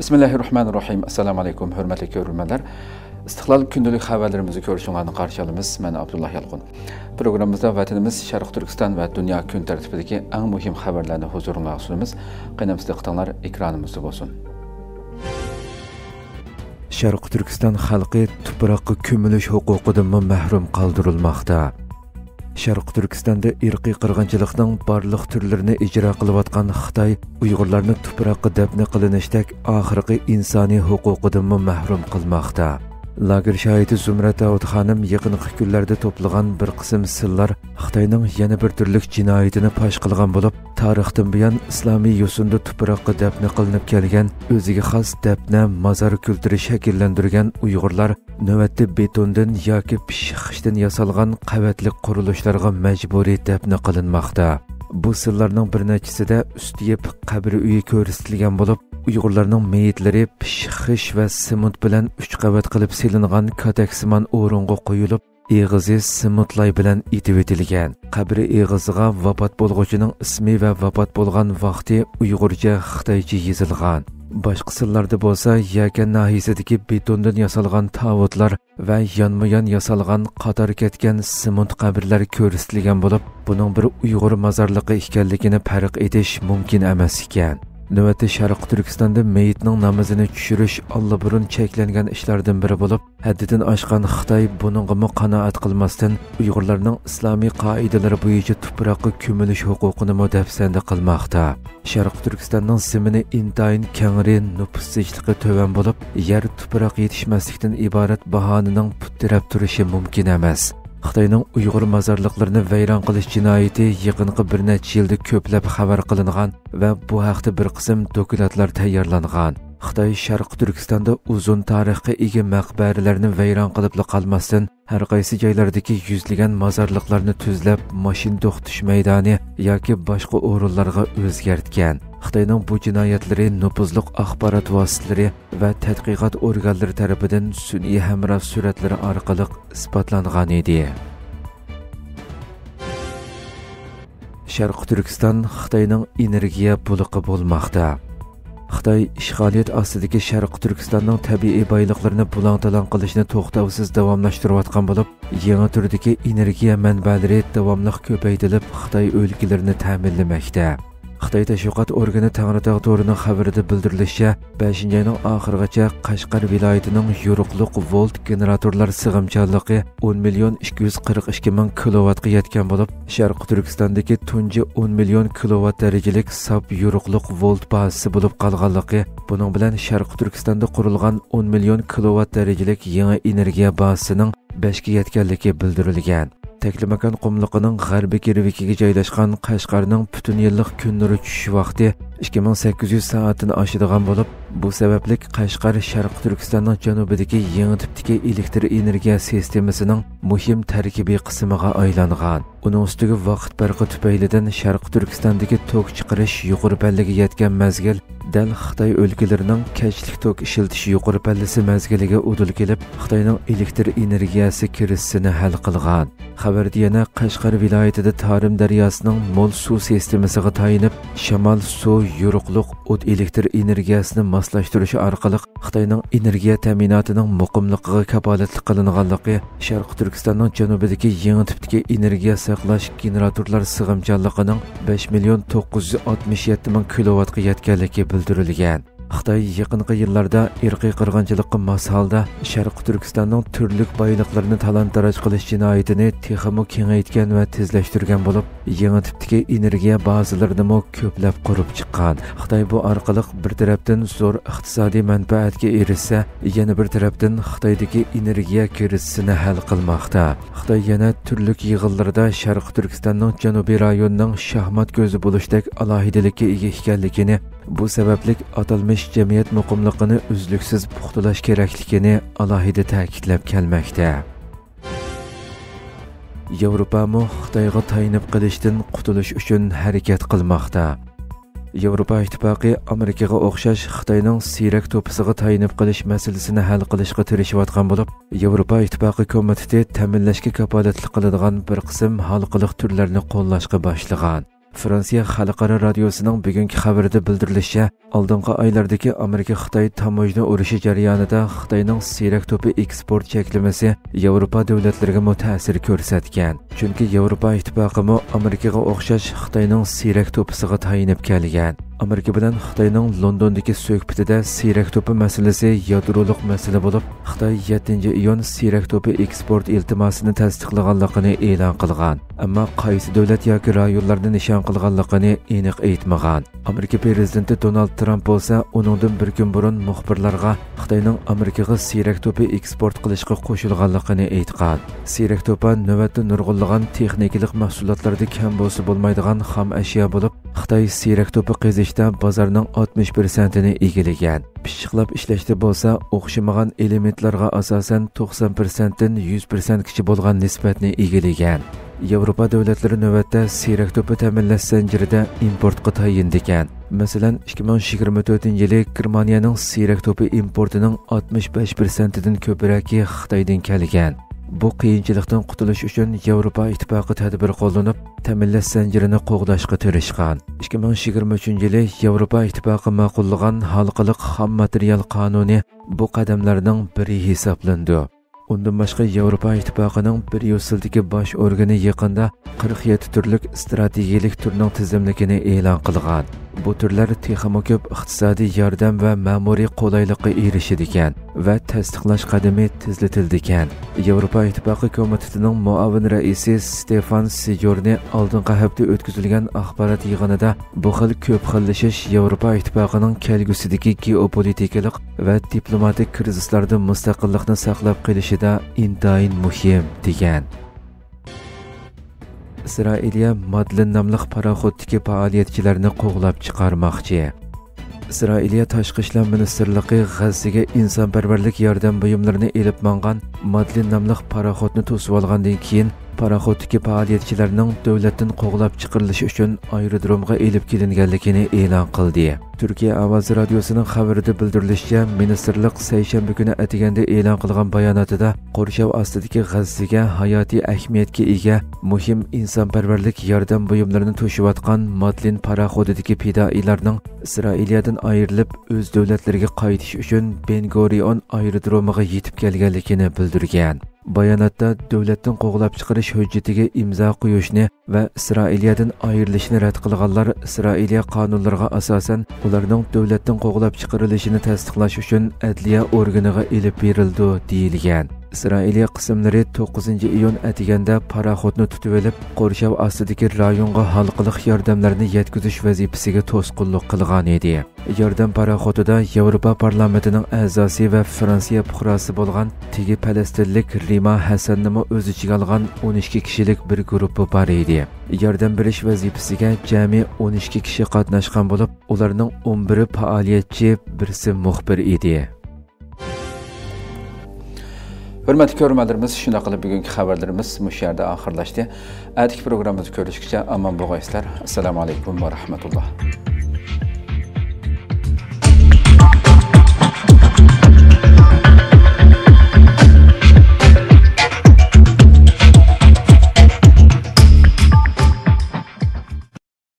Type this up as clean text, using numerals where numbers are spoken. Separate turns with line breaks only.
Bismillahirrahmanirrahim. Assalamu alaykum, hörmətli görürmənlər. İstiqlal gündəlik xəbərlərimizi görüşünlərini qarşılayırıq. Mən Abdullah Yalqın. Proqramımızda vətənimiz Şərq Türkistan və dünya gün tərtibidəki ən mühim xəbərlərini huzurunuzda sunumuz. Qənəmizdə qıtanlar ekranımızda olsun.
Şərq Türkistan xalqı tuproqqa kömülüş hüquqidan məhrum qaldırılmaqda. Şərq Türkistan'da irqi qırğınçılıqның barlıq türlərini icra qılıbatqan Xitay Uyğurlarını tuproqqa dəfn qilinishdək axırqi insani hüquqidan məhrum qılmaqda. Lager şahidi Zümrət Davud xanım yaqınqı günlərdə toplagan bir qism sırlar Xitayning yana bir türlük cinayətini paş qılğan bo'lib, tarixdan buyon islomiy yo'sinda tuproqqa dəfn qilinib kelgan o'ziga xos dəfna mazar kültürü shakllantirgan Uyg'urlar navbatda betondan yoki pishqishdan yasalgan qavatli qurilishlarga majburiy dəfn qilinmoqda. Bu sırlarning bir nechasida ustiyib qabr uyi ko'rsatilgan bo'lib, Uyg'urlarning meyitlari pishqish va simut bilan 3 qavat qilib silingan kataksimon o'ringa qo'yilib, eg'izi simutlay bilan itib etilgan. Qabri eg'iziga vafot bo'lg'uchining ismi va vafot bo'lgan vaqti Uyg'urcha Xitoycha yozilgan. Boshqa sirlarda bo'lsa, Yakan nahiyasidagi betondan yasalgan tavutlar va yonma-yon yasalgan qator ketgan simut qabrlar ko'rsatilgan bo'lib, buning bir Uyg'ur mozorligi ekanligini farq etish mumkin emas ekan. Növbəti Şərq Türkistan'da meyitning namazini tushirish allaburun cheklangan ishlardan biri bo'lib, haddidan oshgan Xitoy buningga qanoat qilmasdan Uyg'urlarning islomiy qoidalari bo'yicha tuproqqa ko'milish huquqini mudofaa qilmoqda. Şərq Türkistan'ning zimini intayin kengri, nüfus zichligi to'van bo'lib, yer tuproq yetishmaslikdan iborat bahonaning puttirab turishi mumkin emas. Xitoyning Uyg'ur mozorliqlarini vayron qilish jinoyati yaqinqi bir necha yilda ko'plab xabar qilingan va bu haqda bir qism dokumentlar tayyorlangan. Xitoy Şərq Türkistan'da uzun tarixga ega maqbaralarni vayron qilib qolmasdan har qaysi joylardagi yuzlagan mozorliqlarni tuzlab, mashin to'xtish maydoni yoki boshqa o'rinlarga o'zgartgan. Xitoyning bu jinoyatlari nufuzli axborot vositalari va tadqiqot organlari tomonidan sun'iy hamroh suratlari orqali isbotlangan edi. Şərq Türkistan Xitoyning energiya buluqi bo'lmoqda. Xitoy ishg'oliyat ostidagi Şərq Türkistanning tabiiy boyliqlarini bulang-talang qilishni to'xtovsiz davomlashtirayotgan bo'lib, yangi turdagi energiya manbalari davomli ko'paytirilib, Xitoy o'lkalarini ta'minlamoqda. Xitoy tashviqot organi Tangritog' to'rining xabarida bildirilishicha, 5-oyning oxirigacha Qashqar viloyatining yo'riqliq volt generatorlar sig'imchanligi 10 million 242 ming kilovatga yetgan bo'lib, Şərq Türkistandagi tunji 10 million kilovat darajalik sab yo'riqliq volt bazasi bo'lib qolganligi, buning bilan Şərq Türkistanda qurilgan 10 million kilovat darajalik yangi energiya bazasining 5 ga yetganligi bildirilgan. Teklimakan qumliqining g'arbiy kirvikiga joylashgan Qashqarning butun yillik kun nuri tushish vaqti 2800 soatni oshadigan bo'lib, bu sababli Qashqar Şərq Türkistanning janubidagi yangi tipdagi elektr energiya sistemasining muhim tarkibiy qismiga aylangan. Uning ustiga vaqt farqi tufaylidan Şərq Türkistandagi tok chiqarish yuqori pallaga yetgan mazgil dal Xitoy o'lkalarining kechlik tok ishiltish yuqori pallasi mazgiliga udul kelib, Xitoyning elektr energiyasi kirisini hal qilgan. Xabarda yana Qashqar viloyatida Tarim daryosining mo'l suv sistemasiga tayinib, shamol suv yo'riqliq o't elektr energiyasini moslashtirish orqali Xitoyning energiya ta'minotining muqimligiga kafolatlik qilinganligi, Şərq Türkistanning janubidagi yangi tipdagi energiya saqlash generatorlar sig'imchanligining 5 million 967 ming kilovatga yetganligi bildirilgan. Xitoy yaqinqi yillarda irqiy qirg'inchilikqa mos holda Şərq Türkistanning turli boyliqlarini talon-taroj qilish jinoyatini texmo kengaytgan va tezlashtirgan bo'lib, yangi tipdagi energiya bazalarini ko'plab qurib chiqqan. Xitoy bu orqali bir tarafdan zo'r iqtisodiy manfaatga erishsa, yana bir tarafdan Xitoydagi energiya krizisini hal qilmoqda. Xitoy yana turli yig'inlarda Şərq Türkistanning janubiy rayonining shahmat ko'zi bo'lishdek alohidalikka ega ekanligini, bu sababli atalmish jamiyat muqimligini uzluksiz puxtalash kerakligini alohida ta'kidlab kelmoqda. Yevropa Xitoyga tayinib qilishdan qutulish uchun harakat qilmoqda. Yevropa ittifoqi Amerikaga o'xshash Xitoyning siyrak to'pisiga tayinib qilish masalasini hal qilishga tirishayotgan bo'lib, Yevropa ittifoqi komiteti ta'minlashga kafolatlik qiladigan bir qism xalqiliq turlarni qo'llashga boshlagan. Fransiya Xalqaro radiosining bugungi xabarida bildirilishicha, oldingi oylardagi Amerika-Xitoy tamojna urushi jarayonida Xitoyning siyrak to'pi eksport cheklamasi Yevropa davlatlariga ta'sir ko'rsatgan. Chunki Yevropa ittifoqi Amerikaga o'xshash Xitoyning siyrak to'pisiga tayinib kelgan. Amerika bilan Xitoyning Londondagi suhbatida siyrak to'pi masalasi yadroliq masala bo'lib, Xitoy 7-iyun siyrak to'pi eksport iltimosini tasdiqlaganligini e'lon qilgan. Ammo qaysi davlat yoki rayonlarni nishon qilganligini aniq aytmagan. Amerika prezidenti Donald Trump bo'lsa, uningdan bir kun burun muxbirlarga Xitoyning Amerikaga siyrak to'pi eksport qilishga qo'shilganligini aytgan. Siyrak to'pi navbatda nurg'unlagan texnikalik mahsulotlarda kam bo'lsa bo'lmaydigan xom ashyo bo'lib, Xitoy siyrak to'pi qezishda bozorning 60%ni egallagan. Pishiqlab ishlashda bo'lsa, o'xshamagan elementlarga asosan 90% dan 100% kichi bo'lgan nisbatni egallagan. Yevropa davlatlari navbatda siyrak to'pi ta'minlash zanjirida importga tayindigan. Masalan, 2024-yili Germaniyaning siyrak to'pi importining 65%dan ko'proqi Xitoydan kelgan. Bu qiyinchilikdan qutulish uchun Yevropa ittifoqi tadbir qo'llanib, ta'minlash zanjirini qo'g'dashga tirishgan. 2023-yili Yevropa ittifoqi ma'qullagan xalqaro xom material qonuni bu qadamlarning biri hisoblandi. Undan boshqa Yevropa ittifoqining bir yuzildagi bosh organi yaqinda 47 turlik strategik turning tizimligini e'lon qilgan. Bu turlar texnik ko'p iqtisodiy yordam va ma'muriy qulaylikqa erishadigan va tasdiqlash qadami tezlatildigan. Yevropa ittifoqi komitetining muavin raisi Stefan Sejorni oldingi hafta o'tkazilgan axborot yig'inida bu xil ko'p xillashish Yevropa ittifoqining kelgusidagi geopolitikalik va diplomatik krizislarda mustaqillikni saqlab qolishida intayin muhim degan. Isroiliya Madlin nomli paraxoddagi faoliyatchilarni qo'g'lab chiqarmoqchi. Isroiliya Tashqi ishlar ministrligi G'azzaga insonparvarlik yordam buyumlarini elib mangan Madlin nomli paraxodni to'sib olgandan keyin paraxoddagi faoliyatchilarning davlatdan qo'g'lab chiqarilishi uchun aerodromga elib kelinganligini e'lon qildi. Turkiya Ovoz radiosining xabarida bildirilishicha, ministrlik seshanba kuni atiganda e'lon qilgan bayonotida qo'rshav ostidagi G'azzaga hayotiy ahamiyatga ega muhim insonparvarlik yordam buyumlarini to'shiyotgan Madlin paraxodidagi fidoilarning Isroiliyadan ayrilib o'z davlatlariga qaytish uchun Ben Gurion aerodromiga yetib kelganligini bildirgan. Bayonotda davlatdan qo'g'lab chiqarish hujjatiga imzo qo'yishni va Isroiliyadan ayrilishni rad qilganlar Isroiliya qonunlariga asosan ularning davlatdan qo'g'lab chiqarilishini tasdiqlash uchun adliya organiga elib berildi deyilgan. Isroiliya qismlari 9-iyun atiganda paraxodni tutib olib, qo'rshav ostidagi rayonga xalqaro yordamlarni yetkazish vazifasiga to'sqinlik qilgan edi. Yordam paraxodida Yevropa parlamentining a'zosi va Fransiya fuqarosi bo'lgan tegi falastinlik Rima Hasanni o'z ichiga olgan 12 kishilik bir guruh bor edi. Yordam berish vazifasiga jami 12 kishi qatnashgan bo'lib, ularning 11i faoliyatchi, birisi muxbir edi.
Hurmatli ko'ruvchilarimiz, shunday qilib bugungi xabarlarimiz mush yerda oxirlashdi. Atigi programmamizni ko'rishguncha omon bo'linglar. Assalomu alaykum va rahmatulloh.